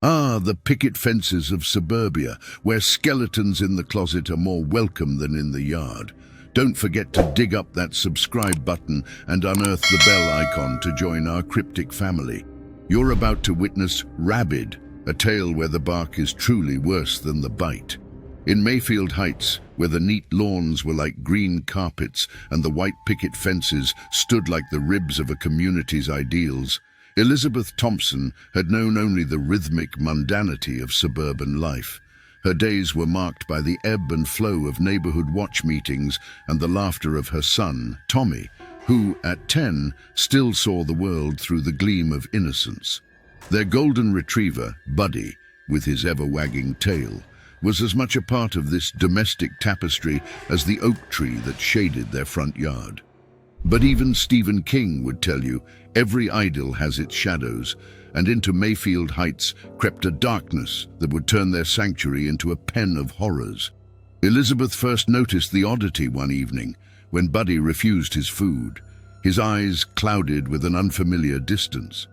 Ah, the picket fences of suburbia, where skeletons in the closet are more welcome than in the yard. Don't forget to dig up that subscribe button and unearth the bell icon to join our cryptic family. You're about to witness Rabid, a tale where the bark is truly worse than the bite. In Mayfield Heights, where the neat lawns were like green carpets and the white picket fences stood like the ribs of a community's ideals, Elizabeth Thompson had known only the rhythmic mundanity of suburban life. Her days were marked by the ebb and flow of neighborhood watch meetings and the laughter of her son, Tommy, who, at 10, still saw the world through the gleam of innocence. Their golden retriever, Buddy, with his ever-wagging tail, was as much a part of this domestic tapestry as the oak tree that shaded their front yard. But even Stephen King would tell you, every idyll has its shadows, and into Mayfield Heights crept a darkness that would turn their sanctuary into a pen of horrors. Elizabeth first noticed the oddity one evening, when Buddy refused his food, his eyes clouded with an unfamiliar distance.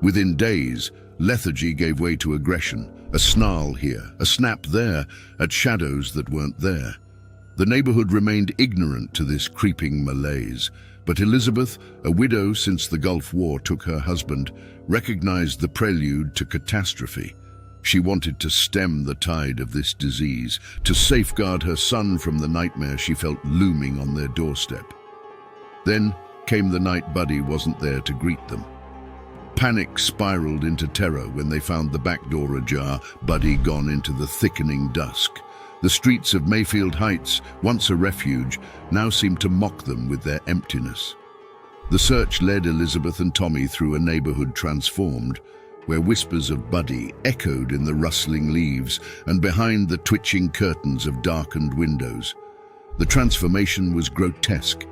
Within days, lethargy gave way to aggression, a snarl here, a snap there, at shadows that weren't there. The neighborhood remained ignorant to this creeping malaise, but Elizabeth, a widow since the Gulf War took her husband, recognized the prelude to catastrophe. She wanted to stem the tide of this disease, to safeguard her son from the nightmare she felt looming on their doorstep. Then came the night Buddy wasn't there to greet them. Panic spiraled into terror when they found the back door ajar, Buddy gone into the thickening dusk. The streets of Mayfield Heights, once a refuge, now seemed to mock them with their emptiness. The search led Elizabeth and Tommy through a neighborhood transformed, where whispers of Buddy echoed in the rustling leaves and behind the twitching curtains of darkened windows. The transformation was grotesque.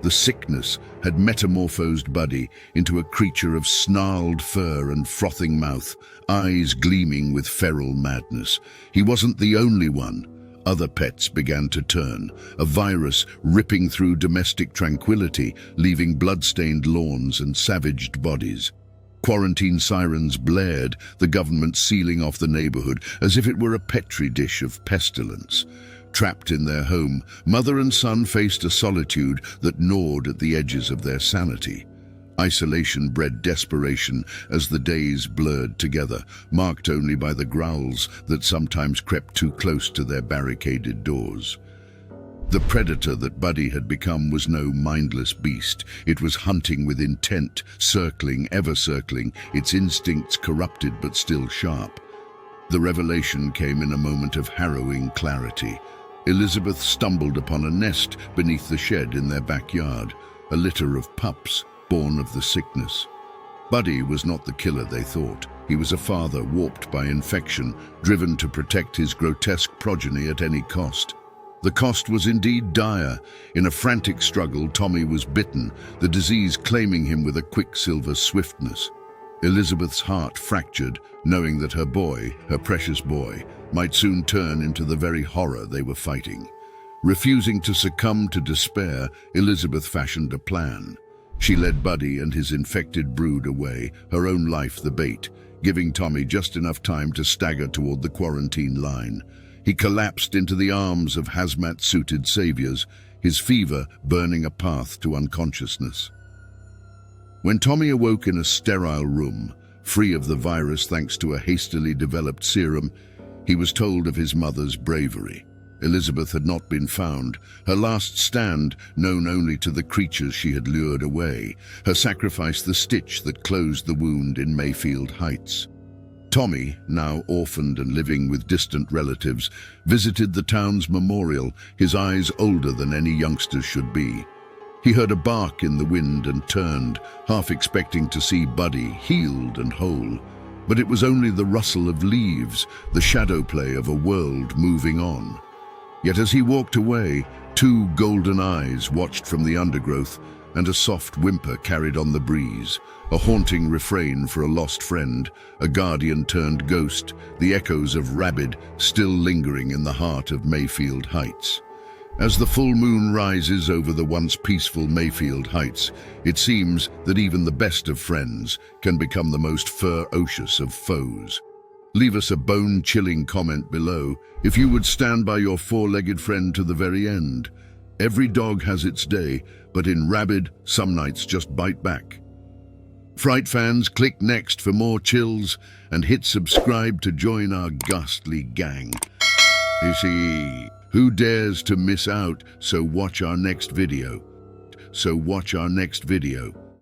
The sickness had metamorphosed Buddy into a creature of snarled fur and frothing mouth, eyes gleaming with feral madness. He wasn't the only one. Other pets began to turn, a virus ripping through domestic tranquility, leaving blood-stained lawns and savaged bodies. Quarantine sirens blared, the government sealing off the neighborhood as if it were a petri dish of pestilence. Trapped in their home, mother and son faced a solitude that gnawed at the edges of their sanity. Isolation bred desperation as the days blurred together, marked only by the growls that sometimes crept too close to their barricaded doors. The predator that Buddy had become was no mindless beast. It was hunting with intent, circling, ever circling, its instincts corrupted but still sharp. The revelation came in a moment of harrowing clarity. Elizabeth stumbled upon a nest beneath the shed in their backyard, a litter of pups, born of the sickness. Buddy was not the killer they thought. He was a father warped by infection, driven to protect his grotesque progeny at any cost. The cost was indeed dire. In a frantic struggle, Tommy was bitten, the disease claiming him with a quicksilver swiftness. Elizabeth's heart fractured, knowing that her boy, her precious boy, might soon turn into the very horror they were fighting. Refusing to succumb to despair, Elizabeth fashioned a plan. She led Buddy and his infected brood away, her own life the bait, giving Tommy just enough time to stagger toward the quarantine line. He collapsed into the arms of hazmat-suited saviors, his fever burning a path to unconsciousness. When Tommy awoke in a sterile room, free of the virus thanks to a hastily developed serum, he was told of his mother's bravery. Elizabeth had not been found, her last stand known only to the creatures she had lured away, her sacrifice the stitch that closed the wound in Mayfield Heights. Tommy, now orphaned and living with distant relatives, visited the town's memorial, his eyes older than any youngster's should be. He heard a bark in the wind and turned, half expecting to see Buddy healed and whole. But it was only the rustle of leaves, the shadow play of a world moving on. Yet as he walked away, two golden eyes watched from the undergrowth, and a soft whimper carried on the breeze, a haunting refrain for a lost friend, a guardian turned ghost, the echoes of Rabid still lingering in the heart of Mayfield Heights. As the full moon rises over the once peaceful Mayfield Heights, it seems that even the best of friends can become the most ferocious of foes. Leave us a bone-chilling comment below if you would stand by your four-legged friend to the very end. Every dog has its day, but in rabid, some nights just bite back. Fright fans, click next for more chills and hit subscribe to join our ghastly gang. You see, who dares to miss out? So watch our next video.